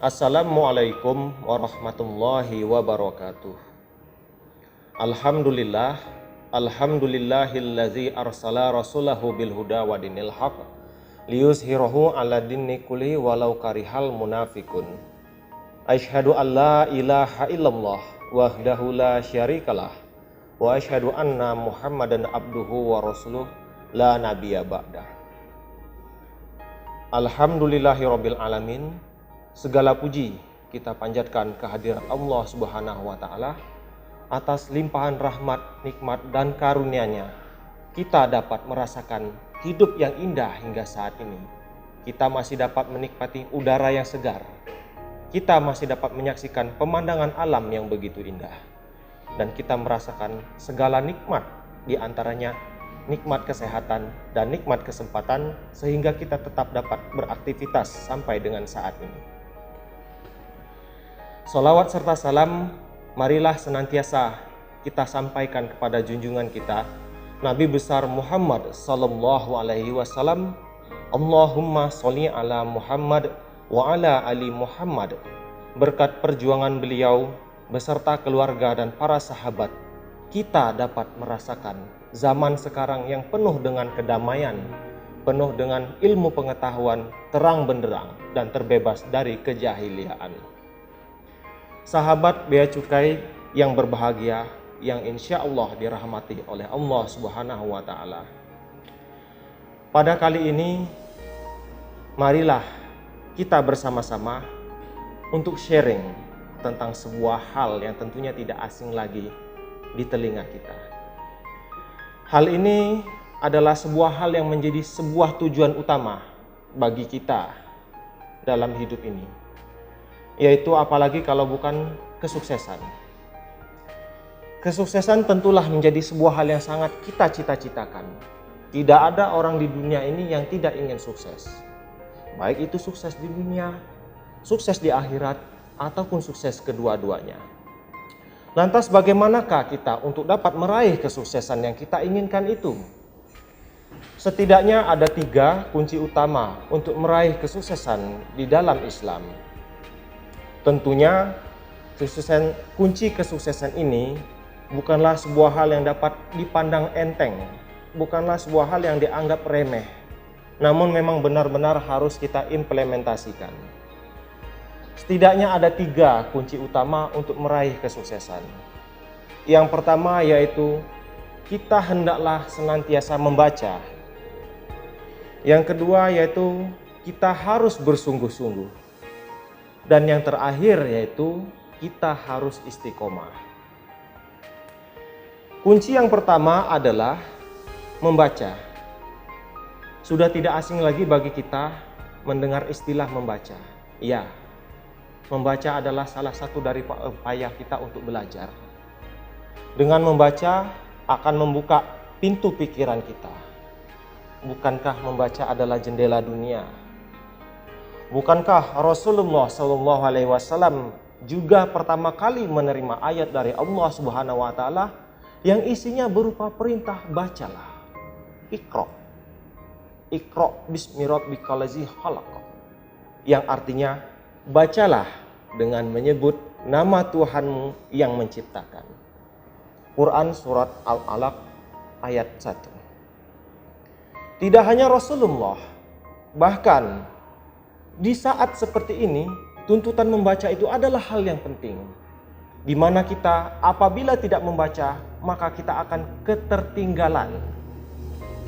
Assalamualaikum warahmatullahi wabarakatuh. Alhamdulillahillazi arsala rasulahu bil huda wa dinil haq liyuzhirahu ala dinni kulli walau karihal munafikun. Asyhadu an la ilaha illallah wahdahu la syarikalah wa asyhadu anna Muhammadan abduhu wa rasuluh la nabiyya ba'dah. Alhamdulillahirabbil alamin. Segala puji kita panjatkan kehadirat Allah Subhanahu wa taala atas limpahan rahmat, nikmat dan karunia-Nya. Kita dapat merasakan hidup yang indah hingga saat ini. Kita masih dapat menikmati udara yang segar. Kita masih dapat menyaksikan pemandangan alam yang begitu indah. Dan kita merasakan segala nikmat, di antaranya nikmat kesehatan dan nikmat kesempatan, sehingga kita tetap dapat beraktivitas sampai dengan saat ini. Sholawat serta salam marilah senantiasa kita sampaikan kepada junjungan kita Nabi besar Muhammad sallallahu alaihi wasallam. Allahumma sholli ala Muhammad wa ala ali Muhammad. Berkat perjuangan beliau beserta keluarga dan para sahabat, kita dapat merasakan zaman sekarang yang penuh dengan kedamaian, penuh dengan ilmu pengetahuan, terang benderang dan terbebas dari kejahiliaan. Sahabat Bea Cukai yang berbahagia, yang insya Allah dirahmati oleh Allah Subhanahu wa taala. Pada kali ini, marilah kita bersama-sama untuk sharing tentang sebuah hal yang tentunya tidak asing lagi di telinga kita. Hal ini adalah sebuah hal yang menjadi sebuah tujuan utama bagi kita dalam hidup ini, yaitu apalagi kalau bukan kesuksesan. Kesuksesan tentulah menjadi sebuah hal yang sangat kita cita-citakan. Tidak ada orang di dunia ini yang tidak ingin sukses. Baik itu sukses di dunia, sukses di akhirat, ataupun sukses kedua-duanya. Lantas bagaimanakah kita untuk dapat meraih kesuksesan yang kita inginkan itu? Setidaknya ada 3 kunci utama untuk meraih kesuksesan di dalam Islam. Tentunya kunci kesuksesan ini bukanlah sebuah hal yang dapat dipandang enteng, bukanlah sebuah hal yang dianggap remeh, namun memang benar-benar harus kita implementasikan. Setidaknya ada 3 kunci utama untuk meraih kesuksesan. Yang pertama yaitu kita hendaklah senantiasa membaca. Yang kedua yaitu kita harus bersungguh-sungguh. Dan yang terakhir yaitu kita harus istiqomah. Kunci yang pertama adalah membaca. Sudah tidak asing lagi bagi kita mendengar istilah membaca. Ya, membaca adalah salah satu dari upaya kita untuk belajar. Dengan membaca akan membuka pintu pikiran kita. Bukankah membaca adalah jendela dunia? Bukankah Rasulullah SAW juga pertama kali menerima ayat dari Allah Subhanahu wa taala yang isinya berupa perintah bacalah. Iqra. Iqra bismi rabbikal ladzi khalaq. Yang artinya bacalah dengan menyebut nama Tuhanmu yang menciptakan. Quran surat Al-Alaq ayat 1. Tidak hanya Rasulullah, bahkan di saat seperti ini, tuntutan membaca itu adalah hal yang penting. Di mana kita apabila tidak membaca, maka kita akan ketertinggalan.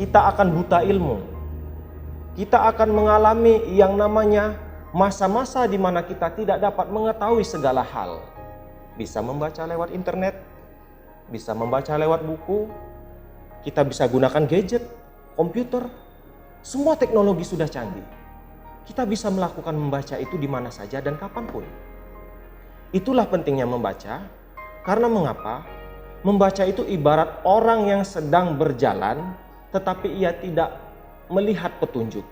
Kita akan buta ilmu. Kita akan mengalami yang namanya masa-masa di mana kita tidak dapat mengetahui segala hal. Bisa membaca lewat internet, bisa membaca lewat buku, kita bisa gunakan gadget, komputer, semua teknologi sudah canggih. Kita bisa melakukan membaca itu di mana saja dan kapanpun. Itulah pentingnya membaca, karena mengapa? Membaca itu ibarat orang yang sedang berjalan, tetapi ia tidak melihat petunjuk.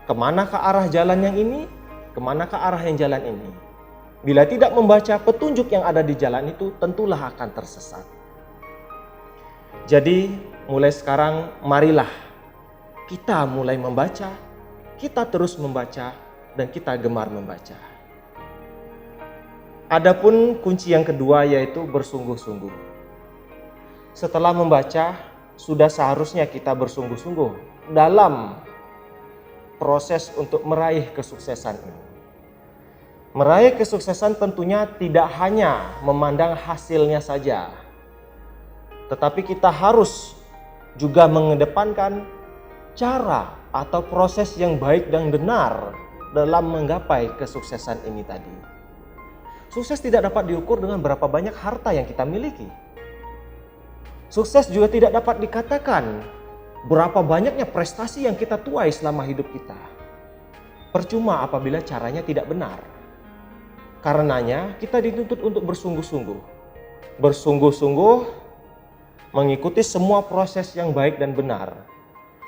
Kemanakah arah jalan yang ini? Kemanakah arah yang jalan ini? Bila tidak membaca petunjuk yang ada di jalan itu, tentulah akan tersesat. Jadi, mulai sekarang marilah kita mulai membaca. Kita terus membaca dan kita gemar membaca. Adapun kunci yang kedua yaitu bersungguh-sungguh. Setelah membaca, sudah seharusnya kita bersungguh-sungguh dalam proses untuk meraih kesuksesan ini. Meraih kesuksesan tentunya tidak hanya memandang hasilnya saja, tetapi kita harus juga mengedepankan cara atau proses yang baik dan benar dalam menggapai kesuksesan ini tadi. Sukses tidak dapat diukur dengan berapa banyak harta yang kita miliki. Sukses juga tidak dapat dikatakan berapa banyaknya prestasi yang kita tuai selama hidup kita. Percuma apabila caranya tidak benar. Karenanya kita dituntut untuk bersungguh-sungguh. Bersungguh-sungguh mengikuti semua proses yang baik dan benar.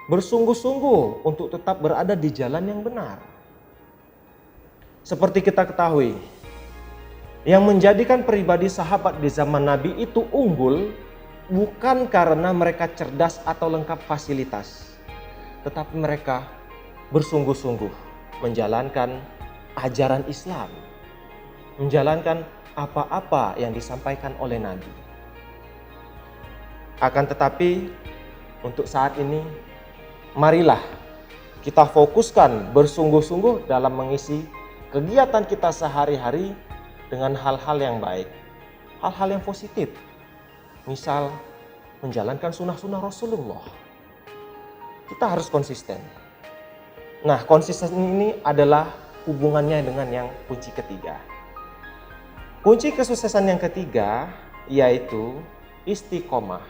Bersungguh-sungguh untuk tetap berada di jalan yang benar. Seperti kita ketahui, yang menjadikan pribadi sahabat di zaman Nabi itu unggul bukan karena mereka cerdas atau lengkap fasilitas, tetapi mereka bersungguh-sungguh menjalankan ajaran Islam, menjalankan apa-apa yang disampaikan oleh Nabi. Akan tetapi untuk saat ini, marilah kita fokuskan bersungguh-sungguh dalam mengisi kegiatan kita sehari-hari dengan hal-hal yang baik, hal-hal yang positif. Misal menjalankan sunnah-sunnah Rasulullah. Kita harus konsisten. Nah, konsisten ini adalah hubungannya dengan yang kunci ketiga. Kunci kesuksesan yang ketiga yaitu istiqomah.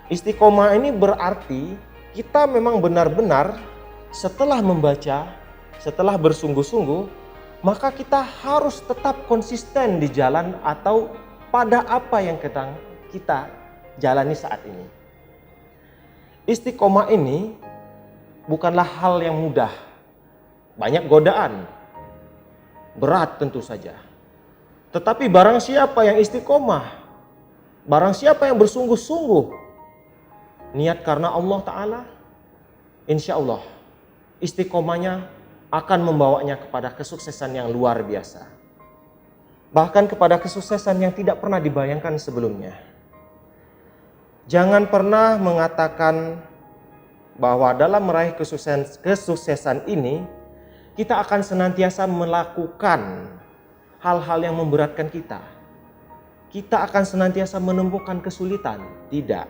Istiqomah ini berarti kita memang benar-benar setelah membaca, setelah bersungguh-sungguh, maka kita harus tetap konsisten di jalan atau pada apa yang kita jalani saat ini. Istiqomah ini bukanlah hal yang mudah. Banyak godaan, berat tentu saja. Tetapi barang siapa yang istiqomah, barang siapa yang bersungguh-sungguh, niat karena Allah Ta'ala, insya Allah istiqomahnya akan membawanya kepada kesuksesan yang luar biasa. Bahkan kepada kesuksesan yang tidak pernah dibayangkan sebelumnya. Jangan pernah mengatakan bahwa dalam meraih kesuksesan ini, kita akan senantiasa melakukan hal-hal yang memberatkan kita. Kita akan senantiasa menemukan kesulitan. Tidak.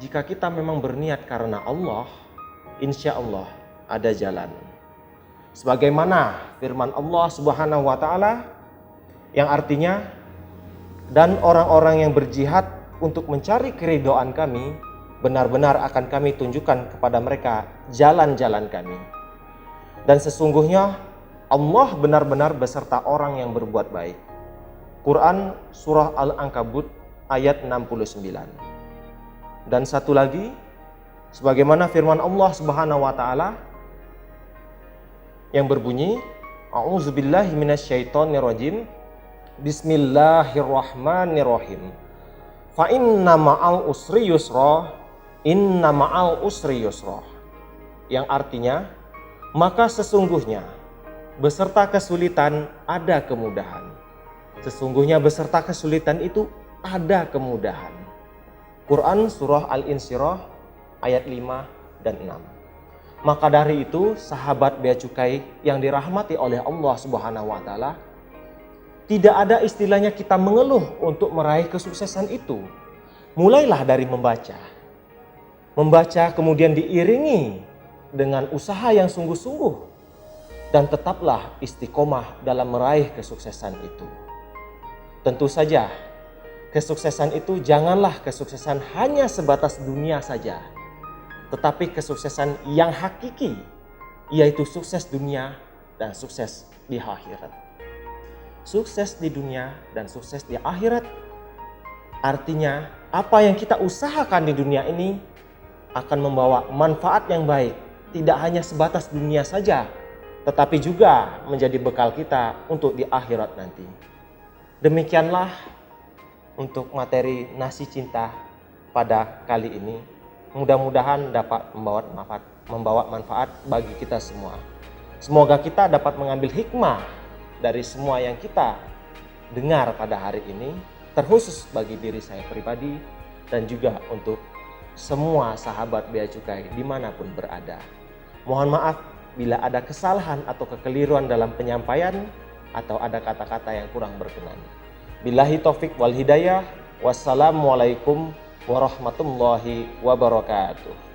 Jika kita memang berniat karena Allah, insya Allah ada jalan. Sebagaimana firman Allah Subhanahu wa Ta'ala yang artinya, dan orang-orang yang berjihad untuk mencari keridhaan kami, benar-benar akan kami tunjukkan kepada mereka jalan-jalan kami. Dan sesungguhnya Allah benar-benar beserta orang yang berbuat baik. Quran Surah Al-Ankabut ayat 69. Dan satu lagi, sebagaimana firman Allah Subhanahu wa Ta'ala yang berbunyi, A'udzubillahi minasyaitonirrajim. Bismillahirrahmanirrahim. Fa inna ma'al usri yusra, inna ma'al usri yusra. Yang artinya, maka sesungguhnya beserta kesulitan ada kemudahan. Sesungguhnya beserta kesulitan itu ada kemudahan. Quran Surah Al-Insyirah ayat 5 dan 6. Maka dari itu, sahabat bea cukai yang dirahmati oleh Allah Subhanahu wa Ta'ala, tidak ada istilahnya kita mengeluh untuk meraih kesuksesan itu. Mulailah dari membaca. Membaca kemudian diiringi dengan usaha yang sungguh-sungguh. Dan tetaplah istiqomah dalam meraih kesuksesan itu. Tentu saja, kesuksesan itu janganlah kesuksesan hanya sebatas dunia saja. Tetapi kesuksesan yang hakiki, yaitu sukses dunia dan sukses di akhirat. Sukses di dunia dan sukses di akhirat artinya apa yang kita usahakan di dunia ini akan membawa manfaat yang baik, tidak hanya sebatas dunia saja, tetapi juga menjadi bekal kita untuk di akhirat nanti. Demikianlah untuk materi Nasi Cinta pada kali ini. Mudah-mudahan dapat membawa manfaat bagi kita semua. Semoga kita dapat mengambil hikmah dari semua yang kita dengar pada hari ini, terkhusus bagi diri saya pribadi dan juga untuk semua sahabat Bea Cukai dimanapun berada. Mohon maaf bila ada kesalahan atau kekeliruan dalam penyampaian atau ada kata-kata yang kurang berkenan. Billahi taufik wal hidayah. Wassalamualaikum warahmatullahi wabarakatuh.